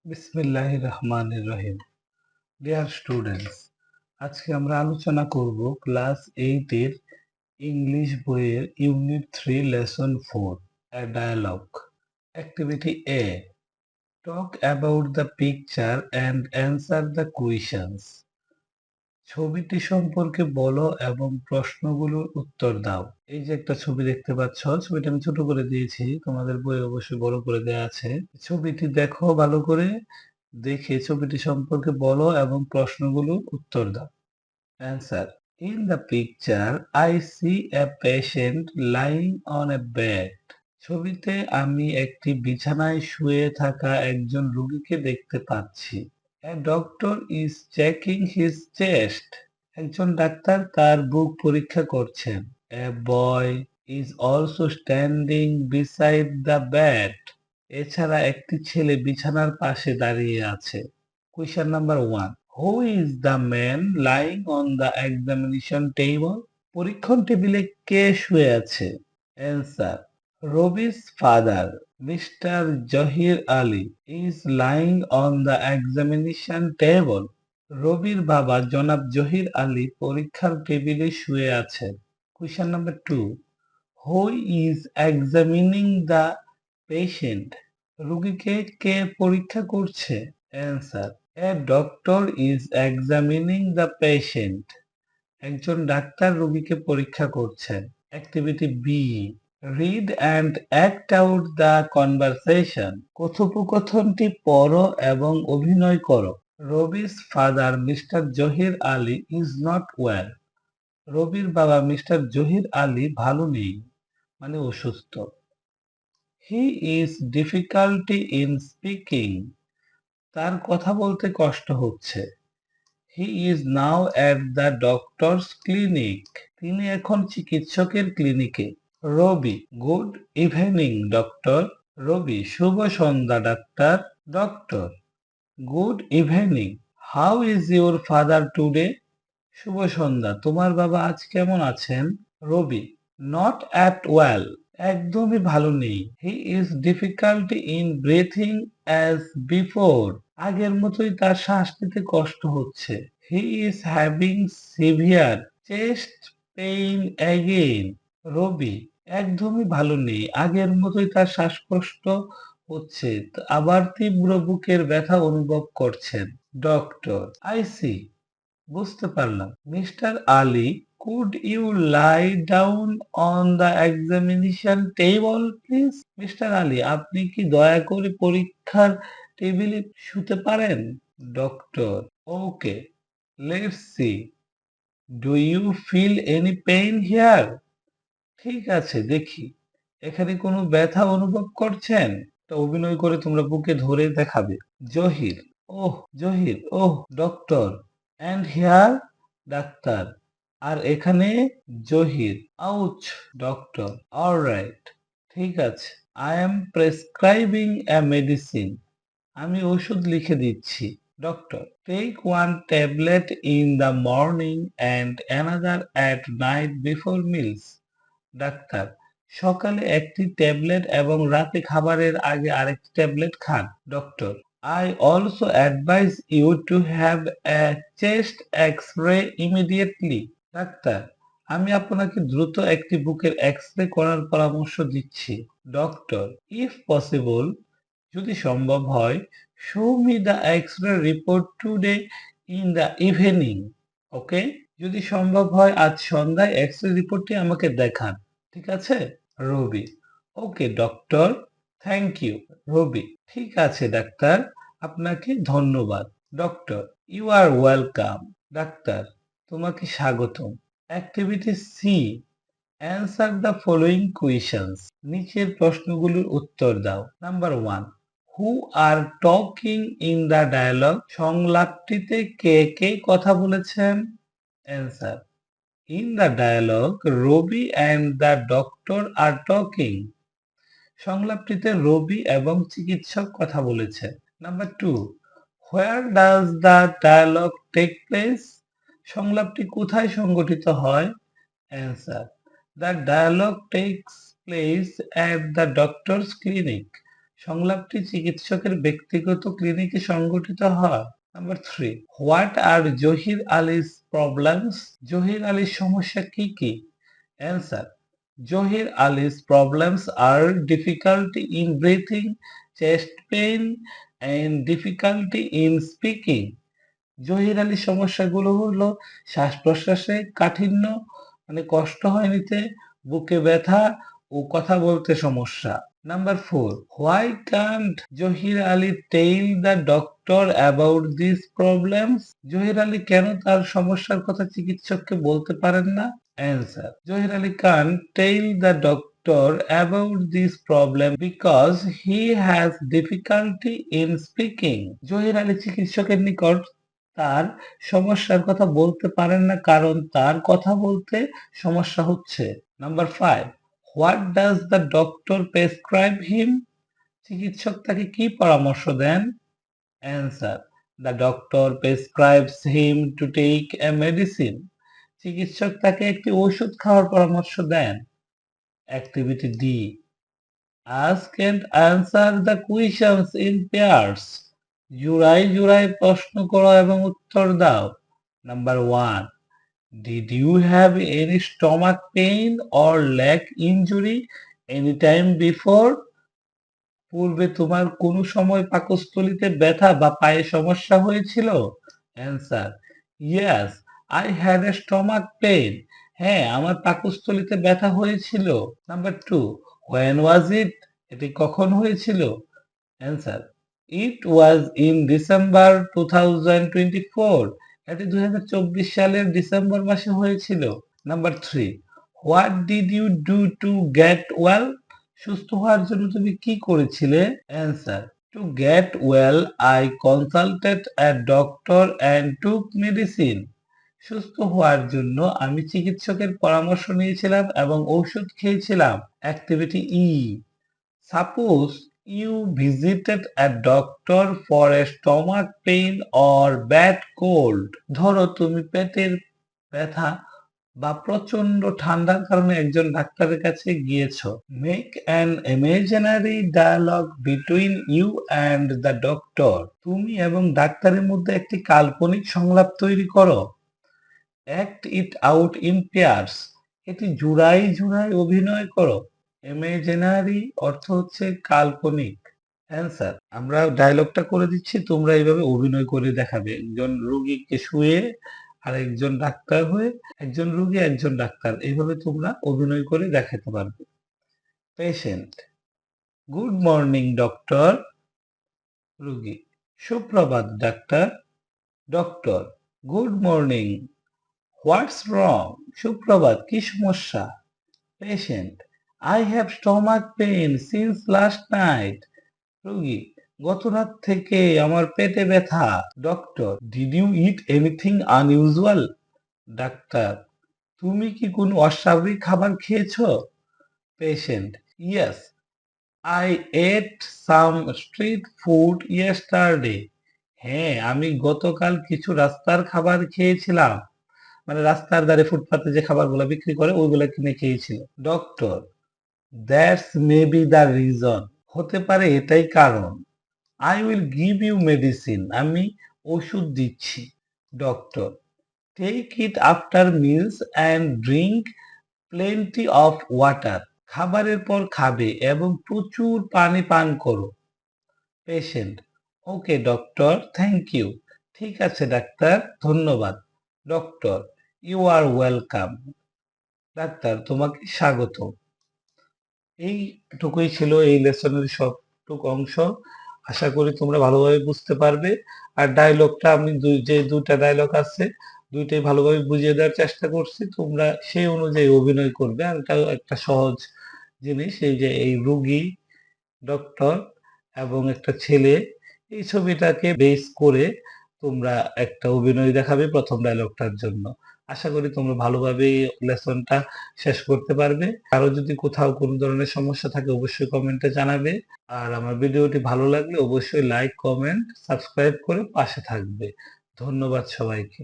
বিসমিল্লাহির রহমানির রহিম। Dear students, আজকে আমরা আলোচনা করব ক্লাস 8 এর ইংলিশ বইয়ের ইউনিট 3 লেসন 4 এ dialogue. Activity A, talk about the picture and answer the questions. ছবিটি সম্পর্কে বলো এবং প্রশ্নগুলোর উত্তর দাও। এই যে একটা ছবি দেখতে পাচ্ছ, ছবিটা আমি ছোট করে দিয়েছি, তোমাদের বইয়ে অবশ্যই বড় করে দেওয়া আছে। ছবিটি দেখো ভালো করে, দেখে ছবিটি সম্পর্কে বলো এবং প্রশ্নগুলোর উত্তর দাও। Answer: in the picture I see a patient lying on a bed. ছবিতে আমি একটি বিছানায় শুয়ে থাকা একজন রোগীকে দেখতে পাচ্ছি। A doctor is checking his chest. একজন ডাক্তার তার বুক পরীক্ষা করছেন। A boy is also standing beside the bed. এছাড়া একটি ছেলে বিছানার পাশে দাঁড়িয়ে আছে। Question number 1, who is the man lying on the examination table? পরীক্ষণ টেবিলে কে শুয়ে আছে? Answer: Rabi's father, Mr. Zahir Ali, is lying on the examination table. রবির বাবা জনাব জহির আলী পরীক্ষার টেবিলে শুয়ে আছেন। Question number 2, who is examining the patient? রোগীকে কে পরীক্ষা করছে? Answer: a doctor is examining the patient. একজন ডাক্তার রোগীকে পরীক্ষা করছেন। Activity B, read and act out the conversation. কথোপকথনটি পড়ো এবং অভিনয় করো। Rabi's father mister Zahir Ali is not well. রবির বাবা মিস্টার জহির আলী ভালো নেই, মানে অসুস্থ। He is difficulty in speaking. তার কথা বলতে কষ্ট হচ্ছে। He is now at the doctor's clinic. তিনি এখন চিকিৎসকের ক্লিনিকে। Rabi: good evening doctor. Rabi: শুভ সন্ধ্যা ডাক্তার। Doctor: good evening. How is your father today? শুভ সন্ধ্যা, তোমার বাবা আজ কেমন আছেন? Rabi: not at well. একদমই ভালো নেই। He is difficulty in breathing as before. আগের মতোই তার শ্বাস নিতে কষ্ট হচ্ছে। He is having severe chest pain again. Rabi: একদমই ভালো নেই, আগের মতোই তার শ্বাসকষ্ট হচ্ছে, আবার তীব্র বুকের ব্যথা অনুভব করছেন। ডক্টর: আই সি, বুঝতে পারলাম। Mister Ali, could you lie down on the examination table please? Mister Ali, আপনি কি দয়া করে পরীক্ষার টেবিলে শুতে পারেন? Doctor: okay, let's see, do you feel any pain here? ঠিক আছে, দেখি, এখানে কোনো ব্যথা অনুভব করছেন? তা অভিনয় করে তোমরা বুকে ধরে দেখাবে। Zahir: oh Zahir, oh doctor. And here? ডাক্তার: আর এখানে? জহির: আউচ। ডক্টর: অলরাইট, ঠিক আছে। I am prescribing a medicine. আমি ওষুধ লিখে দিচ্ছি। Doctor: take one tablet in the morning and another at night before meals. ডাক্তার: সকালে একটি ট্যাবলেট এবং রাতে খাবারের আগে আরেকটি ট্যাবলেট খান। Doctor: I also advise you to have a chest X-ray immediately. Doctor: আমি আপনাকে দ্রুত একটি বুকের এক্স-রে করার পরামর্শ দিচ্ছি। ডক্টর: ইফ পসিবল, যদি সম্ভব হয়, show me the X-ray report today in the evening. ওকে, যদি সম্ভব হয় আজ সন্ধ্যায় এক্স-রে রিপোর্টটি আমাকে দেখান, ঠিক আছে? Rabi: okay doctor, thank you. Rabi: ঠিক আছে ডাক্তার, আপনাকে ধন্যবাদ। Doctor: you are welcome. ডাক্তার: তোমাকে স্বাগতম। Activity C, answer the following questions. নিচের প্রশ্নগুলোর উত্তর দাও। Number 1, who are talking in the dialogue? সংলাপটিতে কে কে কথা বলেছেন? Answer: in the dialogue Rabi and the doctor are talking. সংলাপটিতে রবি এবং চিকিৎসক কথা বলেছেন। Number 2, where does the dialogue take place? সংলাপটি কোথায় সংঘটিত হয়? Answer: the dialogue takes place at the doctor's clinic. সংলাপটি চিকিৎসকের ব্যক্তিগত ক্লিনিকে সংঘটিত হয়। Number 3, what are Zahir Ali's problems? Zahir আলীর সমস্যা কি কি? Answer, Zahir Ali's problems are difficulty in breathing, chest pain and difficulty in speaking. Zahir আলীর সমস্যাগুলো হলো শ্বাস প্রশ্বাসে কাঠিন্য, মানে কষ্ট হয় নিতে, বুকে ব্যথা ও কথা বলতে সমস্যা। Number 4, why can't Zahir Ali tell the doctor about this problems? Zahir Ali কেন তার সমস্যার কথা চিকিৎসককে বলতে পারেন না? Answer, Zahir Ali can't tell the doctor about this problem because he has difficulty in speaking. Zahir Ali চিকিৎসকের নিকট তার সমস্যার কথা বলতে পারেন না কারণ তার কথা বলতে সমস্যা হচ্ছে। Number 5, what does the doctor prescribe him? চিকিৎসক তাকে কি পরামর্শ দেন? Answer, the doctor prescribes him to take a medicine. চিকিৎসক তাকে একটি ওষুধ খাওয়ার পরামর্শ দেন। Activity D, ask and answer the questions in pairs. জোড়ায় জোড়ায় প্রশ্ন করো এবং উত্তর দাও। Number 1, did you have any stomach pain or leg injury any time before? পূর্বে তোমার কোনো সময় পাকস্থলীতে ব্যথা বা পায়ে সমস্যা হয়েছিল? Answer, yes, I had a stomach pain. হ্যাঁ, আমার পাকস্থলীতে ব্যথা হয়েছিল। Number 2, when was it? এটি কখন হয়েছিল? Answer, it was in December 2024। এটি 2024 সালের ডিসেম্বর মাসে হয়েছিল। Number 3, what did you do to get well? সুস্থ হওয়ার জন্য তুমি কি করেছিলে? Answer, to get well I consulted a doctor and took medicine. সুস্থ হওয়ার জন্য আমি চিকিৎসকের পরামর্শ নিয়েছিলাম এবং ঔষধ খেয়েছিলাম। Activity E, suppose you visited a doctor for a stomach pain or bad cold. ধরো তুমি পেটের ব্যথা বা প্রচন্ড ঠান্ডার কারণে একজন ডাক্তারের কাছে গিয়েছো। Make an imaginary dialogue between you and the doctor. তুমি এবং ডাক্তারের মধ্যে একটি কাল্পনিক সংলাপ তৈরি করো। Act it out in pairs. এটি জোড়ায় জোড়ায় অভিনয় করো। ইমাজিনারি অর্থ হচ্ছে কাল্পনিক। অ্যান্সার, আমরা ডায়লগটা করে দিচ্ছি, তোমরা এইভাবে অভিনয় করে দেখাবে। একজন রোগীকে শুয়ে আর একজন ডাক্তার হয়ে, একজন রোগী একজন ডাক্তার, এইভাবে তোমরা অভিনয় করে দেখাতে পারবে। Patient, good morning doctor. রোগী, সুপ্রভাত ডাক্তার। ডক্টর, গুড মর্নিং, হোয়াটস রং? সুপ্রভাত, কি সমস্যা? Patient, I have stomach pain since last night. রোগী, গত রাত থেকে আমার পেটে ব্যথা। Doctor, did you eat anything unusual? Doctor, তুমি কি কোনো অস্বাভাবিক খাবার খেয়েছো? Patient, yes, I ate some street food yesterday. হ্যাঁ, আমি গতকাল কিছু রাস্তার খাবার খেয়েছিলাম। মানে রাস্তার ধারে ফুটপাতে যে খাবারগুলো বিক্রি করে ওইগুলো কিনে খেয়েছিল। Doctor, that's maybe the reason. হতে পারে এটাই কারণ। I will give you medicine. আমি ওষুধ দিচ্ছি। Doctor, take it after meals and drink plenty of water. খাবারের পর খাবে এবং প্রচুর পানি পান করো। Patient, okay doctor, thank you. ঠিক আছে ডাক্তার, ধন্যবাদ। Doctor, you are welcome. ডাক্তার, তোমাকে স্বাগত। এইটুকুই ছিল এই লেসনের সবটুকু অংশ। আশা করি তোমরা ভালোভাবে বুঝতে পারবে। আর ডায়লগটা আমি যে দুটা ডায়লগ আছে দুইটাই ভালোভাবে বুঝিয়ে দেওয়ার চেষ্টা করছি। তোমরা সেই অনুযায়ী অভিনয় করবে। আর এটাও একটা সহজ জিনিস। এই যে এই রোগী, ডক্টর এবং একটা ছেলে, এই ছবিটাকে বেস করে তোমরা একটা অভিনয় দেখাবে প্রথম ডায়লগটার জন্য। আশা করি তোমরা ভালোভাবে লেসনটা শেষ করতে পারবে। আরো যদি কোথাও কোনো ধরনের সমস্যা থাকে অবশ্যই কমেন্টে জানাবে। আর আমার ভিডিওটি ভালো লাগলে অবশ্যই লাইক, কমেন্ট, সাবস্ক্রাইব করে পাশে থাকবে। ধন্যবাদ সবাইকে।